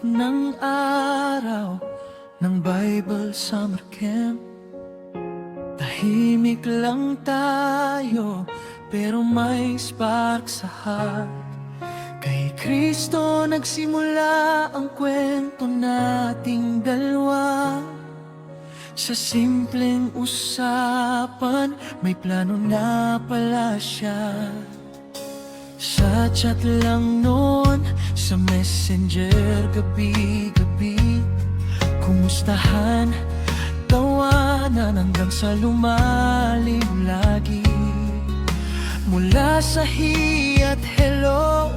ng araw ng Bible Summer Camp. Tahimik lang tayo, pero may spark sa heart. Kay Kristo nagsimula ang kwento nating dalawa. Sa simpleng usapan, may plano na pala siya. Sa chat lang noon, sa messenger gabi-gabi, kumustahan, tawanan hanggang sa lumalim lagi. Mula sa hi at hello,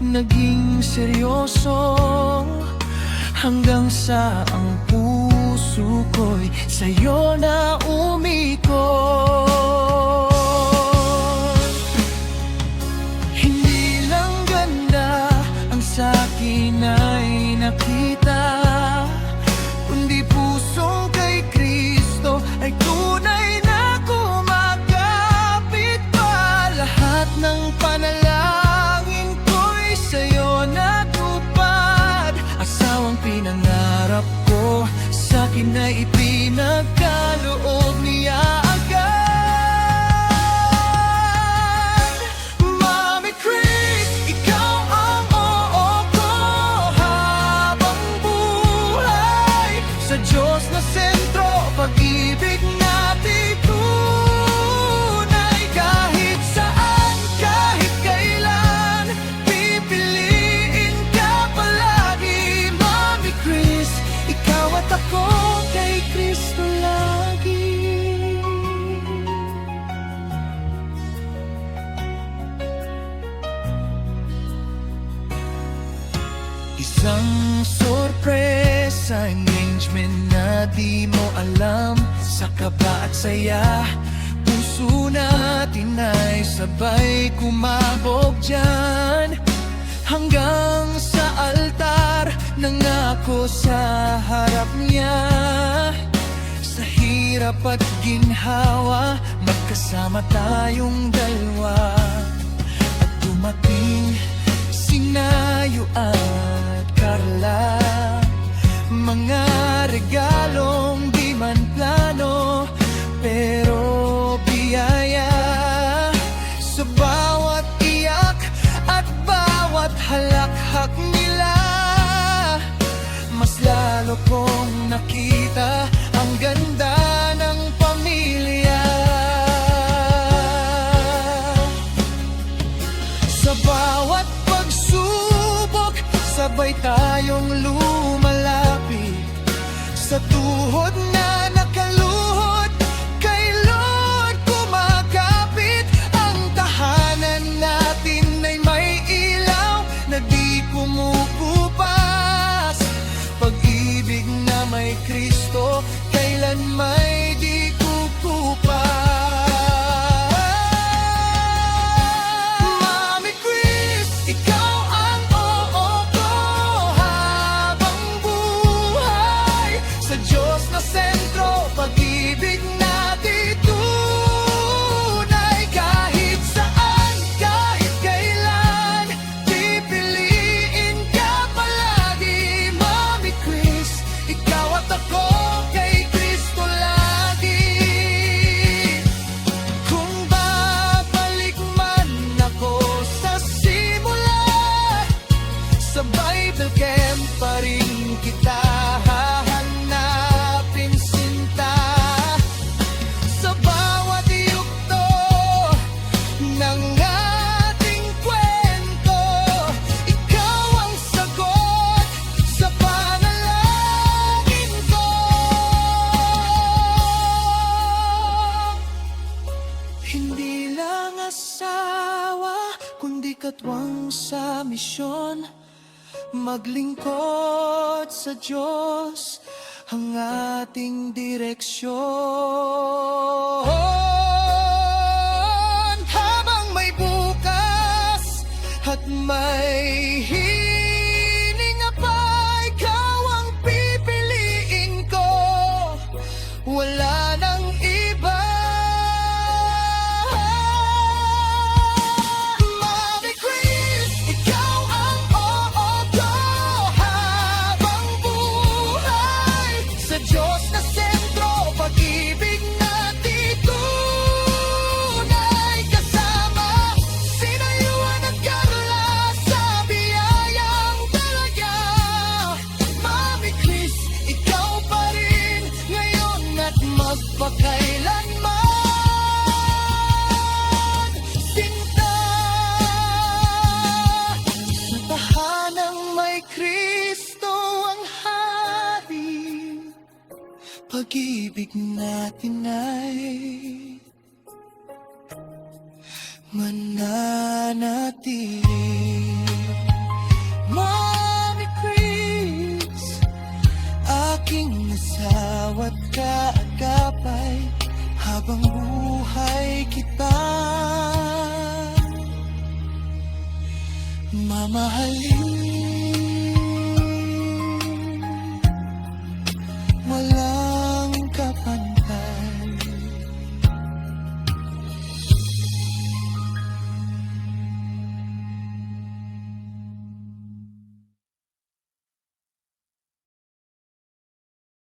naging seryoso, hanggang sa ang puso ko'y sa'yo na umikot. Hindi lang ganda ang sa'kin ay nakita, kundi pusong kay Kristo ay tunay na kumakapit pa. Lahat ng panalangin ko'y sa'yo natupad. Asawang pinangarap ko, sa'kin na ipinagkaloob niya agad. Mami Chris, ikaw ang oo ko habang buhay. Sa Diyos na sentro, pag-ibig natin tunay. Kahit saan, kahit kailan, pipiliin ka palagi. Mami Chris, ikaw at ako kay Kristo lagi. Isang sorpresa, engagement na di mo alam. Sa kaba at saya, puso natin ay sabay kumabog dyan. Hanggang sa altar, nangako sa harap niya. Sa hirap at ginhawa, magkasama tayong dalawa. At dumating Sinayo at Carla, mga regalong di man plano, pero biyaya. Sa bawat iyak at bawat halakhak nila, mas lalo kong nakita ang ganda ng pamilya. Sa bawat pagsubok, sabay tayong lumalapit. Sa tuhod na nakaluhod, kay Lord kumakapit. Ang tahanan natin ay may ilaw na di kumukupas. Pag-ibig na may Kristo, kailan may di kukupas. Mami Chris, ikaw ang oo ko habang buhay. Sa Diyos na sentro, pag-ibig natin tunay. Kahit saan, kahit kailan, pipiliin ka palagi. Mami Chris, ikaw at ako kay Kristo lagi. Kung babalik man ako sa simula, sa Bible Camp pa rin kita hahanapin, sinta. Sa bawat yugto ng ating kwento, ikaw ang sagot sa panalangin ko. Hindi lang asawa, kundi katwang sa misyon. Maglingkod sa Diyos ang ating direksyon. Habang may bukas at may hininga pa, ikaw ang pipiliin ko. Wala nang iba. Mami Chris, ikaw ang oo ko pag-ibig natin ay mananatili. Mommy Chris, aking asawa't kaagapay habang buhay kita. Mamahalin